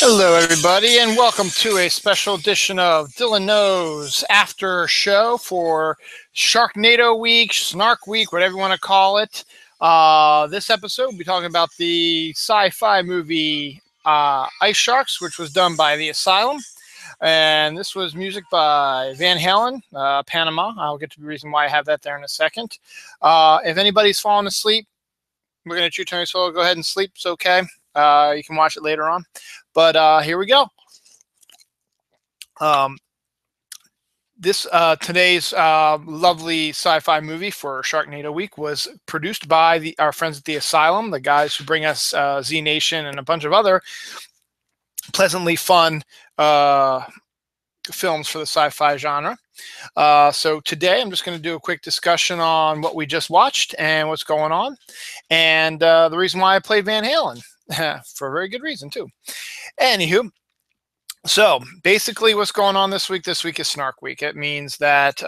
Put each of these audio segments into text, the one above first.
Hello, everybody, and welcome to a special edition of Dylan Knows After Show for Sharknado Week, Snark Week, whatever you want to call it. This episode, we'll be talking about the sci-fi movie IceSharks, which was done by the Asylum. And this was music by Van Halen, Panama. I'll get to the reason why I have that there in a second. If anybody's falling asleep, we're going to shoot Tony Solo. Go ahead and sleep. It's okay. You can watch it later on. But here we go. Today's lovely sci-fi movie for Sharknado Week was produced by our friends at the Asylum, the guys who bring us Z Nation and a bunch of other pleasantly fun films for the sci-fi genre. So today I'm just going to do a quick discussion on what we just watched and what's going on, and the reason why I played Van Halen. For a very good reason, too. Anywho, so basically what's going on this week? This week is Snark Week. It means that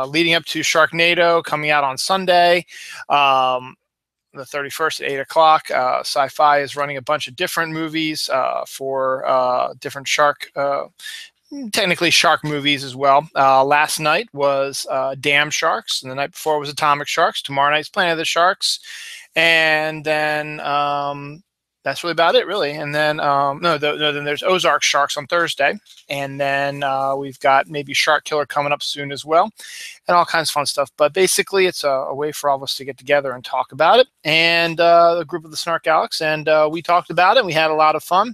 leading up to Sharknado coming out on Sunday, the 31st at 8 o'clock, Sci-Fi is running a bunch of different movies for different technically shark movies as well. Last night was Damn Sharks, and the night before was Atomic Sharks. Tomorrow night's Planet of the Sharks. And then that's really about it, really. And then then there's Ozark Sharks on Thursday, and then we've got maybe Shark Killer coming up soon as well, and all kinds of fun stuff. But basically, it's a way for all of us to get together and talk about it. And the group of the Snark Alex, and we talked about it. We had a lot of fun,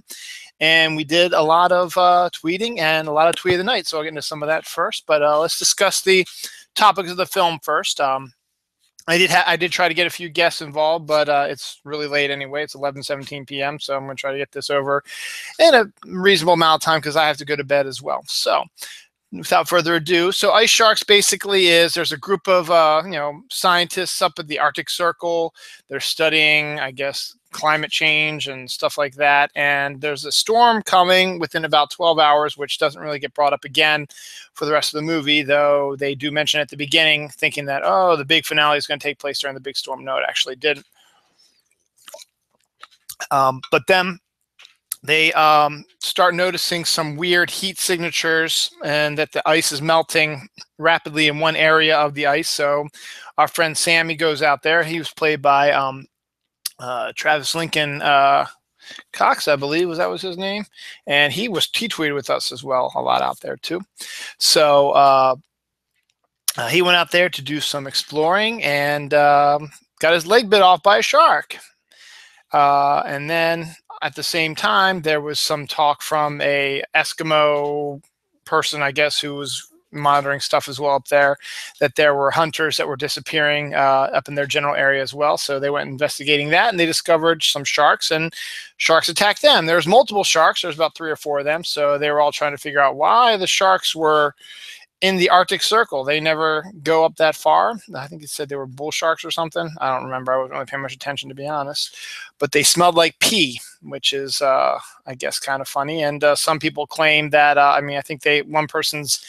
and we did a lot of tweeting and a lot of tweet of the night. So I'll get into some of that first. But let's discuss the topics of the film first. I did try to get a few guests involved, but it's really late anyway. It's 11:17 p.m., so I'm going to try to get this over in a reasonable amount of time because I have to go to bed as well. So without further ado, so IceSharks basically there's a group of scientists up at the Arctic Circle. They're studying, I guess, climate change and stuff like that. And there's a storm coming within about 12 hours, which doesn't really get brought up again for the rest of the movie, though they do mention at the beginning, thinking that, oh, the big finale is going to take place during the big storm. No, it actually didn't. But then they start noticing some weird heat signatures and that the ice is melting rapidly in one area of the ice. So our friend Sammy goes out there. He was played by Travis Lincoln Cox, I believe, was his name, and he tweeted with us as well a lot out there too. So he went out there to do some exploring and got his leg bit off by a shark. And then at the same time, there was some talk from a Eskimo person, I guess, who was monitoring stuff as well up there, that there were hunters that were disappearing up in their general area as well. So they went investigating that, and they discovered some sharks, and sharks attacked them. There was multiple sharks. There's about 3 or 4 of them. So they were all trying to figure out why the sharks were in the Arctic Circle. They never go up that far. I think it said they were bull sharks or something. I don't remember. I wasn't really paying much attention, to be honest. But they smelled like pee, which is, I guess, kind of funny. And some people claim that, I think one person's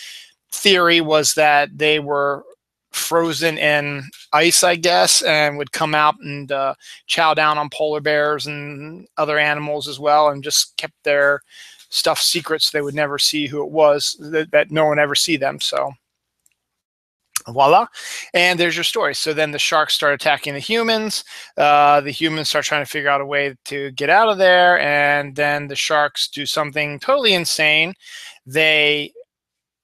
theory was that they were frozen in ice, I guess, and would come out and chow down on polar bears and other animals as well, and just kept their stuff secret so they would never see who it was, that no one ever see them. So voila, and there's your story. So then the sharks start attacking the humans. The humans start trying to figure out a way to get out of there, and then the sharks do something totally insane. They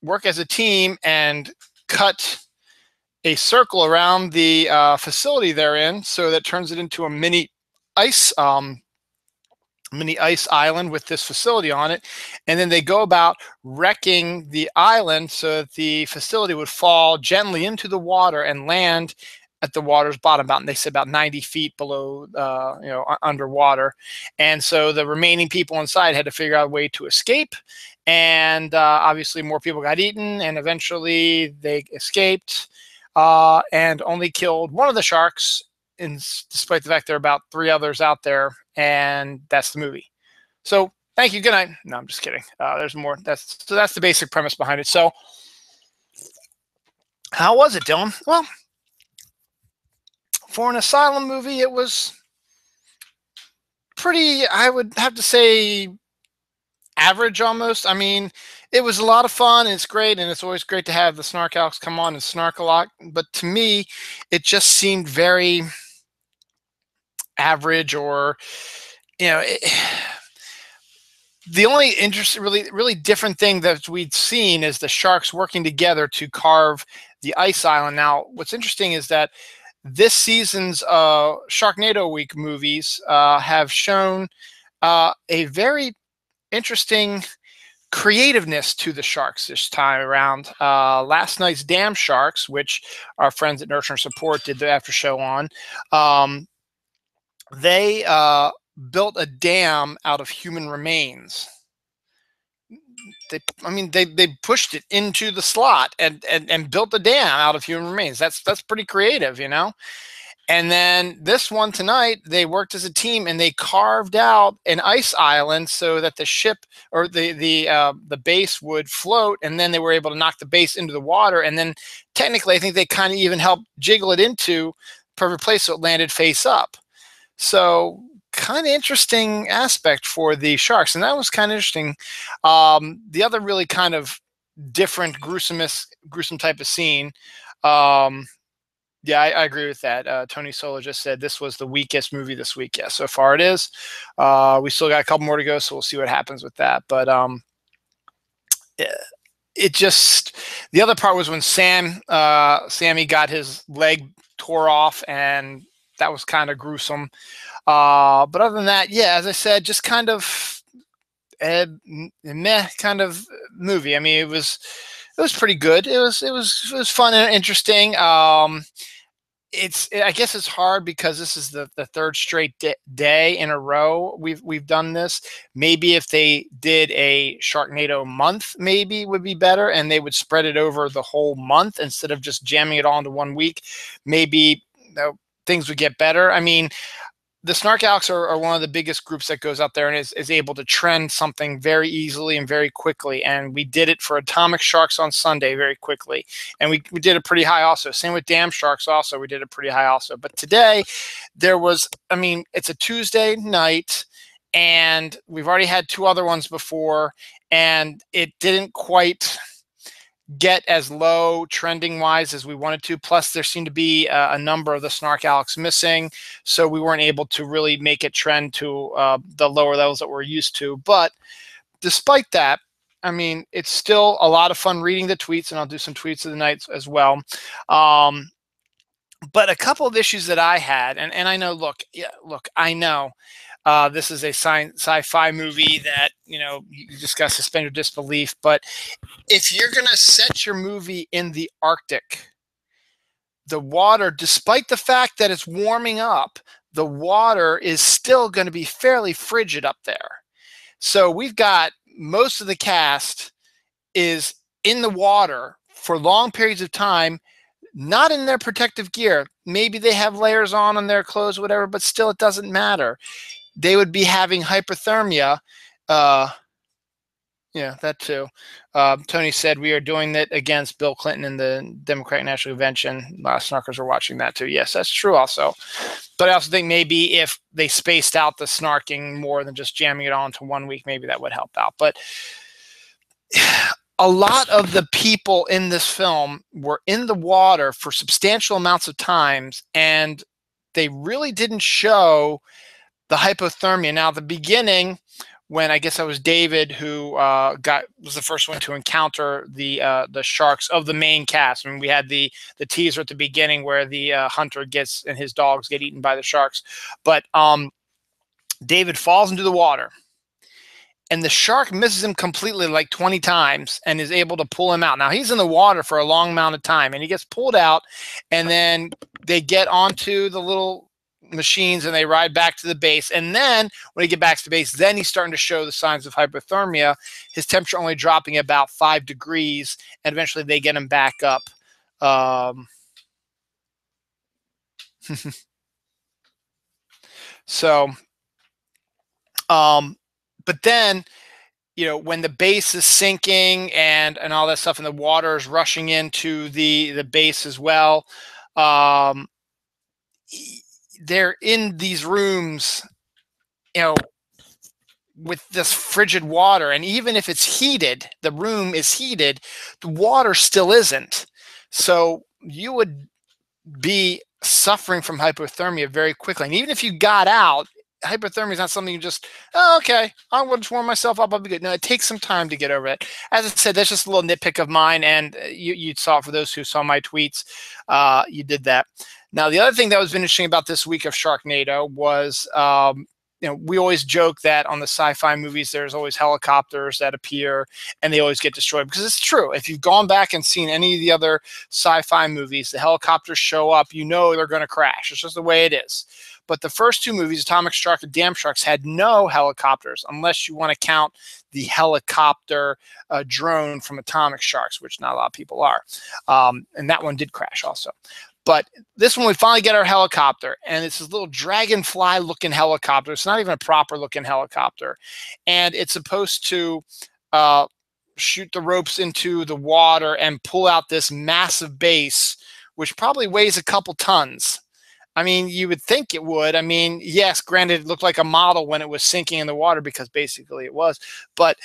work as a team and cut a circle around the facility they're in, so that turns it into a mini ice island with this facility on it. And then they go about wrecking the island so that the facility would fall gently into the water and land at the water's bottom, they said about 90 feet below, underwater. And so the remaining people inside had to figure out a way to escape. And obviously more people got eaten, and eventually they escaped and only killed one of the sharks, despite the fact there are about 3 others out there. And that's the movie. So thank you. Good night. No, I'm just kidding. There's more. That's the basic premise behind it. So how was it, Dylan? Well, for an Asylum movie, it was pretty, I would have to say, average almost. I mean, it was a lot of fun. It's great, and it's always great to have the Snark Alex come on and snark a lot. But to me, it just seemed very average, or you know, the only interesting, really different thing that we'd seen is the sharks working together to carve the ice island. Now, what's interesting is that this season's Sharknado Week movies have shown a very interesting creativeness to the sharks this time around. Last night's Dam Sharks, which our friends at Nurture and Support did the after show on, um, they built a dam out of human remains. I mean, they pushed it into the slot and built a dam out of human remains. That's pretty creative, you know. And then this one tonight, they worked as a team and they carved out an ice island so that the ship or the base would float, and then they were able to knock the base into the water. And then technically, I think they kind of even helped jiggle it into perfect place so it landed face up. So kind of interesting aspect for the sharks, and that was kind of interesting. The other really kind of different gruesome type of scene. Yeah, I agree with that. Tony Sola just said this was the weakest movie this week. Yeah, so far it is. We still got a couple more to go, so we'll see what happens with that. But it just, the other part was when Sammy got his leg tore off, and that was kind of gruesome. But other than that, yeah, as I said, just kind of meh kind of movie. I mean, it was pretty good. It was fun and interesting. I guess it's hard because this is the third straight day in a row we've done this. Maybe if they did a Sharknado month, maybe would be better, and they would spread it over the whole month instead of just jamming it all into 1 week. Maybe things would get better. I mean, the Snark Alex are one of the biggest groups that goes out there and is able to trend something very easily and very quickly. And we did it for Atomic Sharks on Sunday very quickly. And we did it pretty high also. Same with Dam Sharks also. We did it pretty high also. But today there was, I mean, it's a Tuesday night, and we've already had 2 other ones before, and it didn't quite get as low trending wise as we wanted to. Plus there seemed to be a number of the Snark Alex missing, so we weren't able to really make it trend to the lower levels that we're used to. But despite that, I mean, it's still a lot of fun reading the tweets, and I'll do some tweets of the night as well. But a couple of issues that I had, and I know, look, I know this is a sci-fi movie that, you know, you just got to suspend your disbelief. But if you're going to set your movie in the Arctic, the water, despite the fact that it's warming up, the water is still going to be fairly frigid up there. So we've got most of the cast is in the water for long periods of time, not in their protective gear. Maybe they have layers on their clothes, whatever, but still it doesn't matter. They would be having hypothermia. Yeah, that too. Tony said we are doing that against Bill Clinton in the Democratic National Convention. A lot of snarkers are watching that too. Yes, that's true also. But I also think maybe if they spaced out the snarking more than just jamming it on to 1 week, maybe that would help out. But a lot of the people in this film were in the water for substantial amounts of times, and they really didn't show the hypothermia. Now, at the beginning, when I guess that was David who was the first one to encounter the sharks of the main cast. I mean, we had the teaser at the beginning where the hunter gets and his dogs get eaten by the sharks. But David falls into the water, and the shark misses him completely like 20 times and is able to pull him out. Now, he's in the water for a long amount of time, and he gets pulled out, and then they get onto the little machines and they ride back to the base. And then when he get back to the base, then he's starting to show the signs of hypothermia, his temperature only dropping about 5 degrees, and eventually they get him back up. But then, you know, when the base is sinking and all that stuff, and the water is rushing into the base as well, they're in these rooms, you know, with this frigid water. And even if it's heated, the room is heated, the water still isn't. So you would be suffering from hypothermia very quickly. And even if you got out, hypothermia is not something you just, oh, okay, I'm going to warm myself up, I'll be good. No, it takes some time to get over it. As I said, that's just a little nitpick of mine, and you saw it for those who saw my tweets. You did that. Now, the other thing that was interesting about this week of Sharknado was, we always joke that on the sci-fi movies, there's always helicopters that appear and they always get destroyed, because it's true. If you've gone back and seen any of the other sci-fi movies, the helicopters show up, they're going to crash. It's just the way it is. But the first two movies, Atomic Shark and Dam Sharks, had no helicopters, unless you want to count the helicopter drone from Atomic Sharks, which not a lot of people are. And that one did crash also. But this one, we finally get our helicopter, and it's this little dragonfly-looking helicopter. It's not even a proper-looking helicopter. And it's supposed to shoot the ropes into the water and pull out this massive base, which probably weighs a couple tons. I mean, you would think it would. I mean, yes, granted, it looked like a model when it was sinking in the water, because basically it was. But,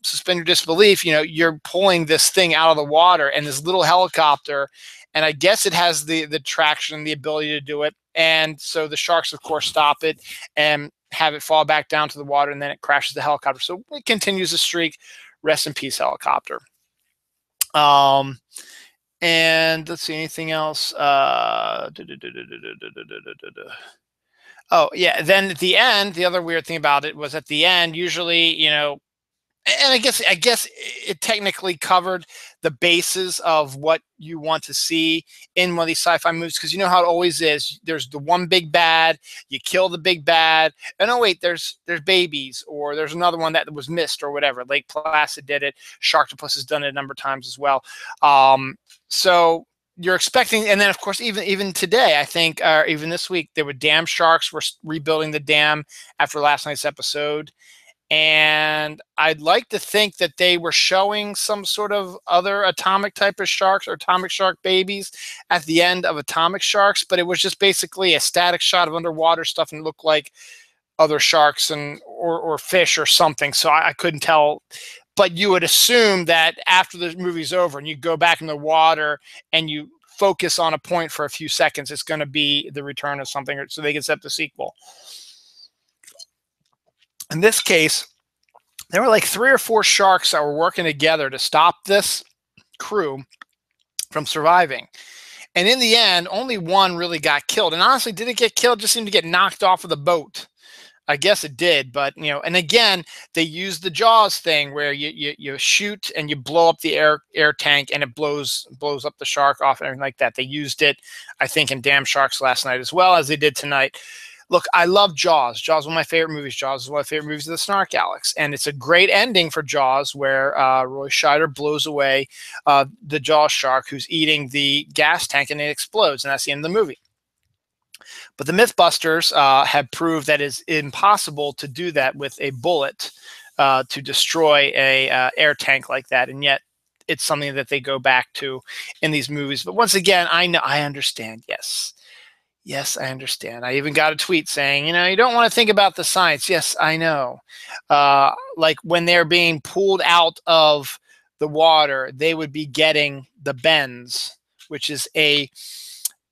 suspend your disbelief, you're pulling this thing out of the water, and this little helicopter, and I guess it has the traction, the ability to do it. And so the sharks, of course, stop it and have it fall back down to the water, and then it crashes the helicopter. So it continues the streak. Rest in peace, helicopter. And let's see, anything else? Oh, yeah. Then at the end, the other weird thing about it was at the end, usually, and I guess it technically covered the basis of what you want to see in one of these sci-fi movies, because you know how it always is. There's the one big bad, you kill the big bad, and oh wait, there's babies, or there's another one that was missed or whatever. Lake Placid did it. Sharktopus has done it a number of times as well. So you're expecting, and then of course even today, I think, even this week, there were dam sharks were rebuilding the dam after last night's episode. And I'd like to think that they were showing some sort of other atomic type of sharks, or atomic shark babies, at the end of Atomic Sharks, but it was just basically a static shot of underwater stuff, and it looked like other sharks or fish or something. So I couldn't tell. But you would assume that after the movie's over and you go back in the water and you focus on a point for a few seconds, it's going to be the return of something, so they can set the sequel. In this case, there were like 3 or 4 sharks that were working together to stop this crew from surviving. And in the end, only one really got killed. And honestly, did it get killed? It just seemed to get knocked off of the boat. I guess it did, but and again, they used the Jaws thing where you shoot and you blow up the air tank, and it blows up the shark off and everything like that. They used it, I think, in Dam Sharks last night as well as they did tonight. Look, I love Jaws. Jaws is one of my favorite movies. Jaws is one of my favorite movies of the Snark Alex. And it's a great ending for Jaws, where Roy Scheider blows away the Jaws shark who's eating the gas tank, and it explodes. And that's the end of the movie. But the Mythbusters have proved that it's impossible to do that with a bullet, to destroy a air tank like that. And yet it's something that they go back to in these movies. But once again, I understand. Yes, I understand. I even got a tweet saying, you don't want to think about the science. Yes, I know. Like when they're being pulled out of the water, they would be getting the bends, which is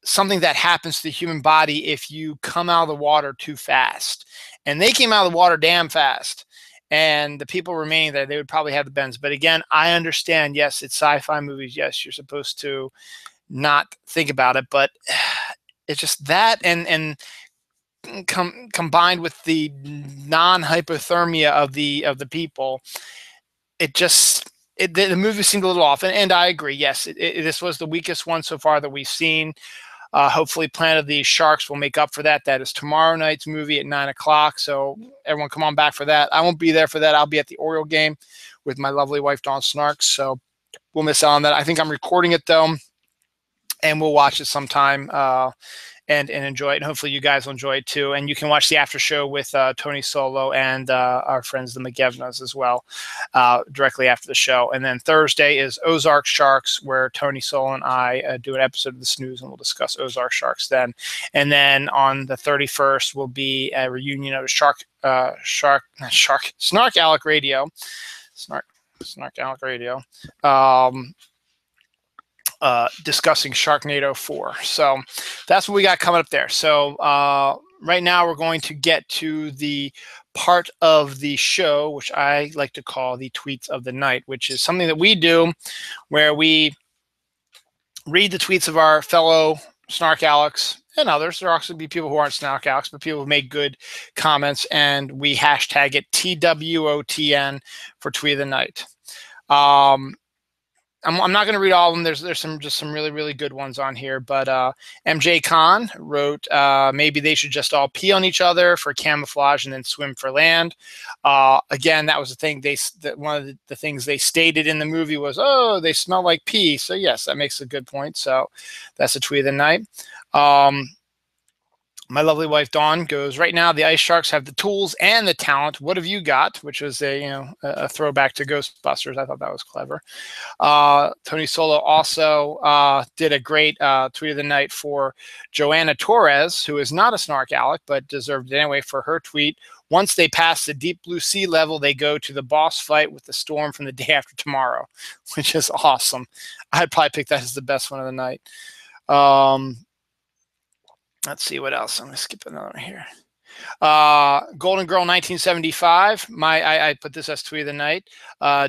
something that happens to the human body if you come out of the water too fast. And they came out of the water damn fast. And the people remaining there, they would probably have the bends. But again, I understand. Yes, it's sci-fi movies. Yes, you're supposed to not think about it. But it's just that, and combined with the non-hypothermia of the people, the movie seemed a little off. And I agree. Yes, this was the weakest one so far that we've seen. Hopefully, Planet of the Sharks will make up for that. That is tomorrow night's movie at 9 o'clock. So everyone, come on back for that. I won't be there for that. I'll be at the Oriole game with my lovely wife Dawn Snarks. So we'll miss out on that. I think I'm recording it though, and we'll watch it sometime and enjoy it. And hopefully you guys will enjoy it too. And you can watch the after show with Tony Solo and our friends the McGevnas as well, directly after the show. And then Thursday is Ozark Sharks, where Tony Solo and I do an episode of the Snooze, and we'll discuss Ozark Sharks then. And then on the 31st will be a reunion of Snark Alec Radio. Snark Alec Radio. Discussing Sharknado 4. So that's what we got coming up there. So right now we're going to get to the part of the show which I like to call the tweets of the night, which is something that we do where we read the tweets of our fellow Snark Alex and others. There will also be people who aren't Snark Alex, but people who make good comments, and we hashtag it TWOTN for tweet of the night. I'm not going to read all of them. There's just some really, really good ones on here. But MJ Khan wrote, maybe they should just all pee on each other for camouflage and then swim for land. Again, that was the thing. One of the things they stated in the movie was, oh, they smell like pee. So yes, that makes a good point. So that's a tweet of the night. My lovely wife Dawn goes, right now the Ice Sharks have the tools and the talent. What have you got? Which was a throwback to Ghostbusters. I thought that was clever. Tony Solo also did a great tweet of the night for Joanna Torres, who is not a Snark Alec, but deserved it anyway for her tweet. Once they pass the deep blue sea level, they go to the boss fight with the storm from the day after tomorrow, which is awesome. I'd probably pick that as the best one of the night. Let's see what else. I'm going to skip another one here. Golden Girl 1975. I put this as tweet of the night.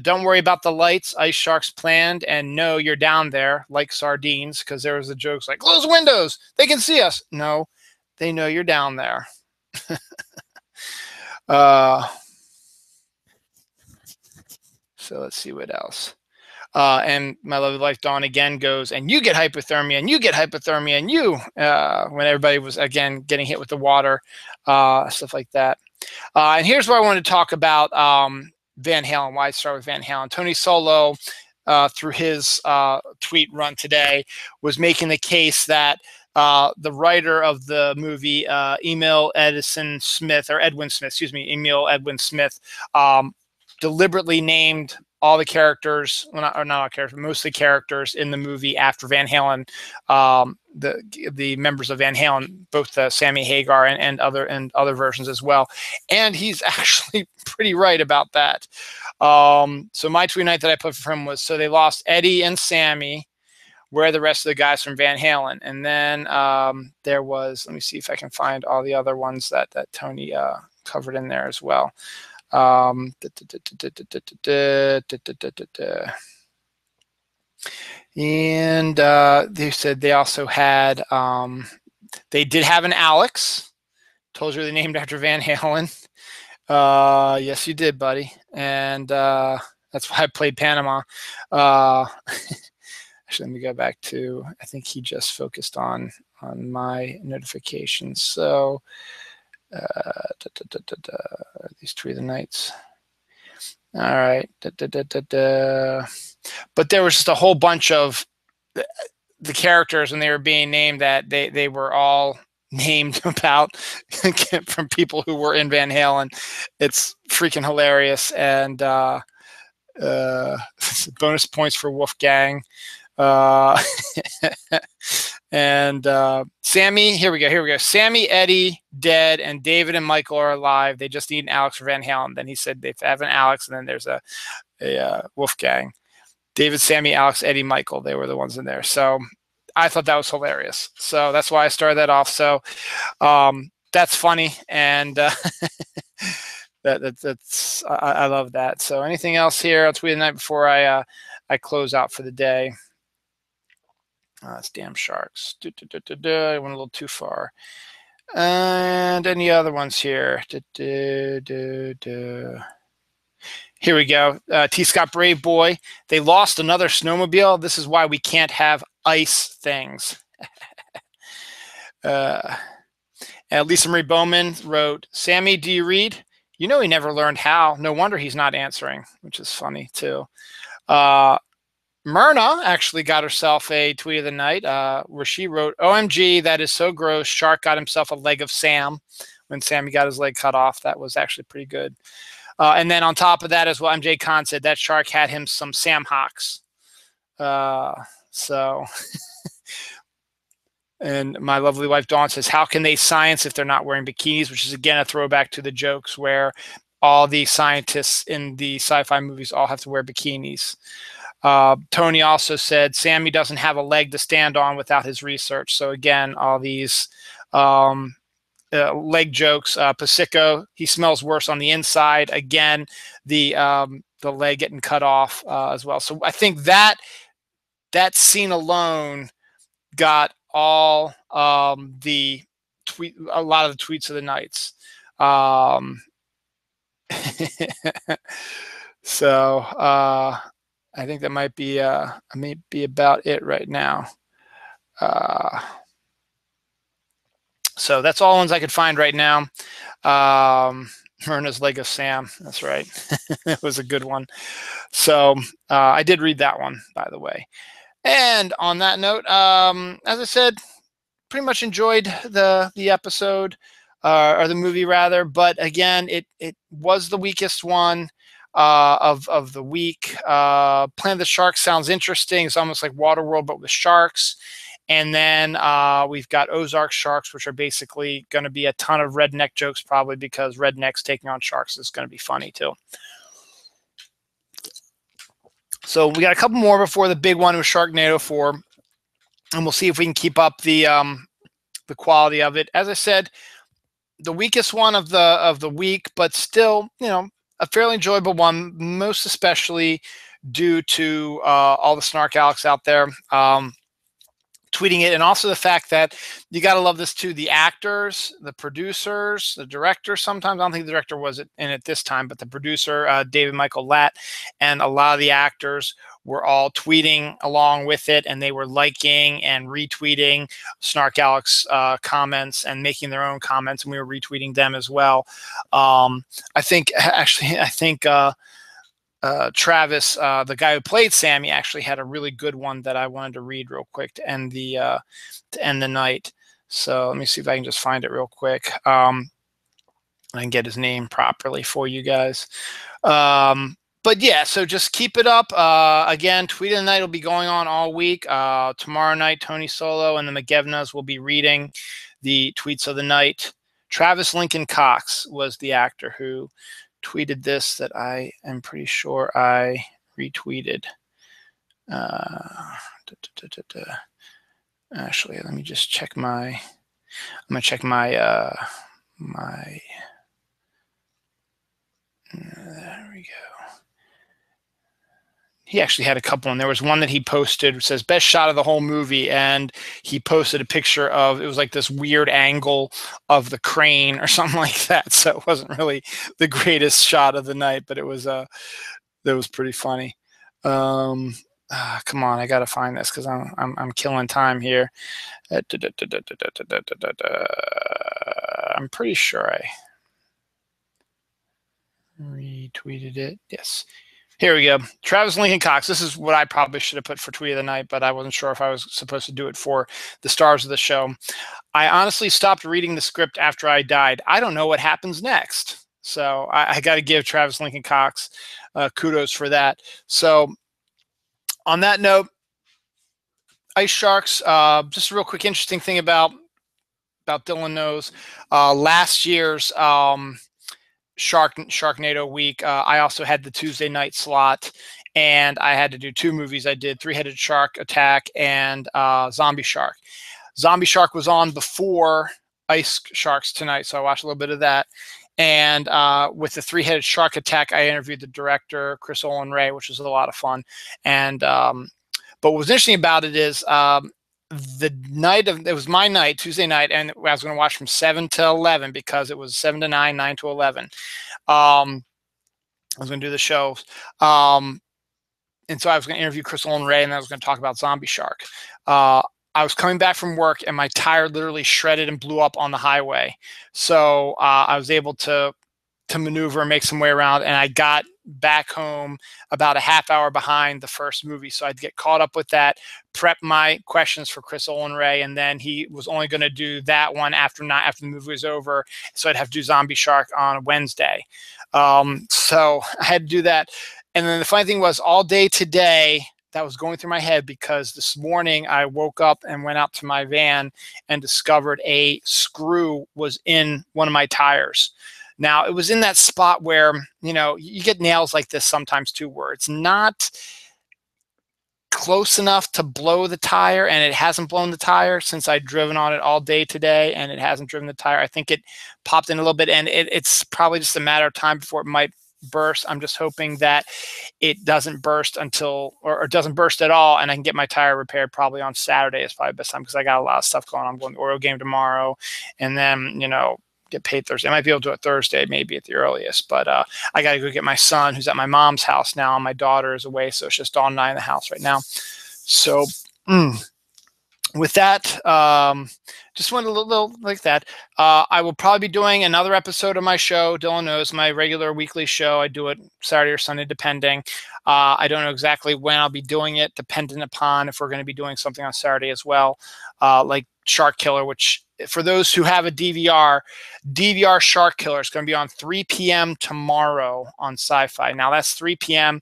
Don't worry about the lights. Ice Sharks planned, and no, you're down there like sardines, because there was the jokes like, close windows. They can see us. No, they know you're down there. So let's see what else. And my lovely wife Dawn again goes, and you get hypothermia, and you get hypothermia, and you, when everybody was again getting hit with the water, stuff like that. And here's what I want to talk about Van Halen. Why I start with Van Halen. Tony Solo, through his tweet run today, was making the case that the writer of the movie, Emil Edwin Smith, deliberately named all the characters, well, not all characters, mostly characters in the movie after Van Halen, the members of Van Halen, both Sammy Hagar and other versions as well. And he's actually pretty right about that. So my tweet night that I put for him was, so they lost Eddie and Sammy. Where are the rest of the guys from Van Halen? And then there was, let me see if I can find all the other ones that Tony covered in there as well. And they said they also had, they did have an Alex. Told you they named after Van Halen. Yes, you did, buddy. And that's why I played Panama. Actually, let me go back to, I think he just focused on my notifications. So these tweet of the nights. All right. But there was just a whole bunch of the characters when they were being named that they were all named about from people who were in Van Halen. It's freaking hilarious. And bonus points for Wolfgang. And Sammy, here we go. Sammy, Eddie, dead, and David and Michael are alive. They just need an Alex for Van Halen. Then he said they have an Alex, and then there's a Wolfgang. David, Sammy, Alex, Eddie, Michael. They were the ones in there. So I thought that was hilarious. So that's why I started that off. So that's funny, and that's I love that. So anything else here? I'll tweet the night before I close out for the day. It's damn sharks. I went a little too far. And any other ones here? Here we go. T. Scott Brave Boy. They lost another snowmobile. This is why we can't have ice things. And Lisa Marie Bowman wrote, Sammy, do you read? You know he never learned how. No wonder he's not answering, which is funny too. Myrna actually got herself a tweet of the night where she wrote, "OMG, that is so gross. Shark got himself a leg of Sam when Sammy got his leg cut off." That was actually pretty good. And then on top of that as well, MJ Khan said that shark had him some Sam Hawks. So, and my lovely wife Dawn says, "How can they science if they're not wearing bikinis?" Which is again a throwback to the jokes where all the scientists in the sci-fi movies all have to wear bikinis. Tony also said Sammy doesn't have a leg to stand on without his research. So again, all these leg jokes. Pacifico, he smells worse on the inside. Again, the leg getting cut off as well. So I think that scene alone got all the a lot of the tweets of the nights. So I think that might be about it right now. So that's all ones I could find right now. Myrna's Leg of Sam. That's right. It was a good one. So I did read that one, by the way. And on that note, as I said, pretty much enjoyed the episode or the movie rather. But again, it was the weakest one of the week. Planet of the Sharks sounds interesting. It's almost like Waterworld, but with sharks. And then we've got Ozark Sharks, which are basically going to be a ton of redneck jokes, probably because rednecks taking on sharks is going to be funny too. So we got a couple more before the big one with Sharknado 4, and we'll see if we can keep up the quality of it. As I said, the weakest one of the week, but still, you know, a fairly enjoyable one, most especially due to all the snark Alex out there tweeting it, and also the fact that you got to love this too. The actors, the producers, the director. Sometimes I don't think the director was in it this time, but the producer, David Michael Latt, and a lot of the actors were all tweeting along with it, and they were liking and retweeting Snark Alex comments and making their own comments, and we were retweeting them as well. I think Travis, the guy who played Sammy, actually had a really good one that I wanted to read real quick to end the night. So let me see if I can just find it real quick. I can get his name properly for you guys. But yeah, so just keep it up. Again, Tweet of the Night will be going on all week. Tomorrow night, Tony Solo and the McGevnas will be reading the tweets of the night. Travis Lincoln Cox was the actor who tweeted this that I am pretty sure I retweeted. Actually, let me just check my. I'm gonna check my there we go. He actually had a couple, and there was one that he posted which says best shot of the whole movie, and he posted a picture of, it was like this weird angle of the crane or something like that. So it wasn't really the greatest shot of the night, but it was that was pretty funny. Come on, I gotta find this because I'm killing time here. I'm pretty sure I retweeted it. Yes. Here we go. Travis Lincoln Cox. This is what I probably should have put for Tweet of the Night, but I wasn't sure if I was supposed to do it for the stars of the show. I honestly stopped reading the script after I died. I don't know what happens next. So I got to give Travis Lincoln Cox kudos for that. So on that note, IceSharks, just a real quick interesting thing about Dylan knows. Last year's Sharknado week, I also had the Tuesday night slot, and I had to do two movies. I did Three-Headed Shark Attack and Zombie Shark. Zombie Shark was on before IceSharks tonight, so I watched a little bit of that. And with the Three-Headed Shark Attack, I interviewed the director, Chris Olin Ray, which was a lot of fun. And but what was interesting about it is the night of, it was my night, Tuesday night, and I was going to watch from 7 to 11 because it was 7 to 9, 9 to 11. I was going to do the show. And so I was going to interview Chris Olin Ray, and I was going to talk about Zombie Shark. I was coming back from work, and my tire literally shredded and blew up on the highway. So I was able to to maneuver and make some way around. And I got back home about a half hour behind the first movie. So I'd get caught up with that, prep my questions for Chris Olin Ray, and then he was only going to do that one after the movie was over. So I'd have to do Zombie Shark on Wednesday. So I had to do that. And then the funny thing was, all day today, that was going through my head because this morning I woke up and went out to my van and discovered a screw was in one of my tires. Now, it was in that spot where, you know, you get nails like this sometimes too, where it's not close enough to blow the tire, and it hasn't blown the tire since I've driven on it all day today, and it hasn't driven the tire. I think it popped in a little bit, and it's probably just a matter of time before it might burst. I'm just hoping that it doesn't burst until, or doesn't burst at all, and I can get my tire repaired probably on Saturday is probably the best time, because I got a lot of stuff going on. I'm going to the Orioles game tomorrow, and then, you know, get paid Thursday. I might be able to do it Thursday, maybe at the earliest, but I got to go get my son, who's at my mom's house now, and my daughter is away, so it's just Dawn and I in the house right now. So with that, just wanted a little like that. I will probably be doing another episode of my show. Dylan knows, my regular weekly show. I do it Saturday or Sunday, depending. I don't know exactly when I'll be doing it, dependent upon if we're going to be doing something on Saturday as well, like Shark Killer, which for those who have a DVR Shark Killer is going to be on 3 p.m. tomorrow on Sci-Fi. Now that's 3 p.m.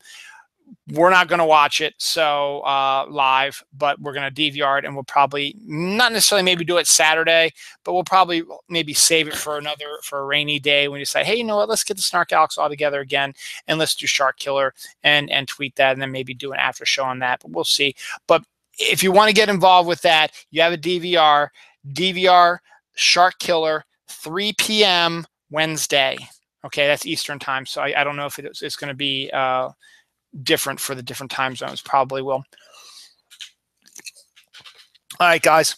We're not going to watch it so live, but we're going to DVR it, and we'll probably not necessarily maybe do it Saturday, but we'll probably maybe save it for a rainy day when you say, hey, you know what, let's get the SnarkAlix all together again, and let's do Shark Killer and tweet that, and then maybe do an after show on that, but we'll see. But if you want to get involved with that, you have a DVR Shark Killer, 3 p.m. Wednesday. Okay, that's Eastern time, so I don't know if it's going to be different for the different time zones. Probably will. All right, guys,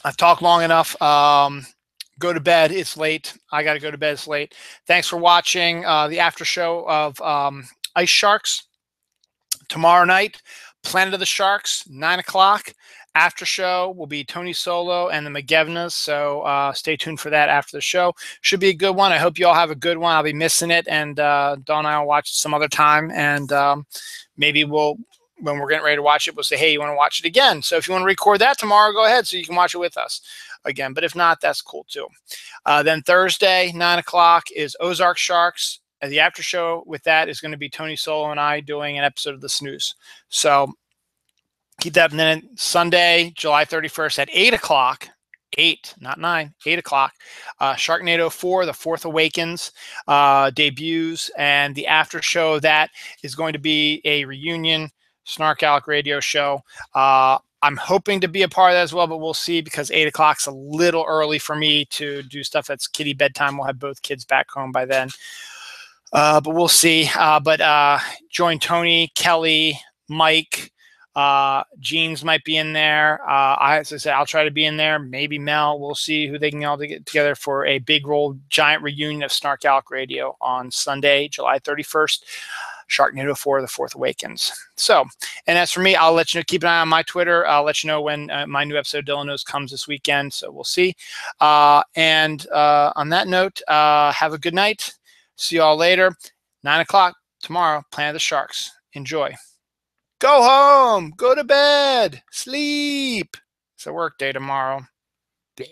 I've talked long enough. Go to bed. It's late. I got to go to bed. It's late. Thanks for watching the after show of IceSharks. Tomorrow night, Planet of the Sharks, 9 o'clock. After show will be Tony Solo and the McGevnas, so stay tuned for that after the show. Should be a good one. I hope you all have a good one. I'll be missing it, and Dawn and I will watch it some other time, and maybe when we're getting ready to watch it, we'll say, hey, you want to watch it again? So if you want to record that tomorrow, go ahead so you can watch it with us again. But if not, that's cool too. Then Thursday, 9 o'clock is Ozark Sharks. The after show with that is going to be Tony Solo and I doing an episode of The Snooze. So keep that. And then Sunday, July 31st at 8 o'clock, 8, not 9, 8 o'clock, Sharknado 4, The Fourth Awakens debuts. And the after show, that is going to be a reunion SnarkAlix radio show. I'm hoping to be a part of that as well, but we'll see, because 8 o'clock's a little early for me to do stuff that's kiddie bedtime. We'll have both kids back home by then. But we'll see. But join Tony, Kelly, Mike, Jeans might be in there. As I said, I'll try to be in there. Maybe Mel. We'll see who they can all get together for a big roll giant reunion of SnarkAlix Radio on Sunday, July 31st. Sharknado 4, The Fourth Awakens. So, and as for me, I'll let you know, keep an eye on my Twitter. I'll let you know when my new episode of Dylan Knows comes this weekend. So we'll see. And on that note, have a good night. See you all later. 9 o'clock tomorrow, Planet of the Sharks. Enjoy. Go home. Go to bed. Sleep. It's a work day tomorrow. Bleh.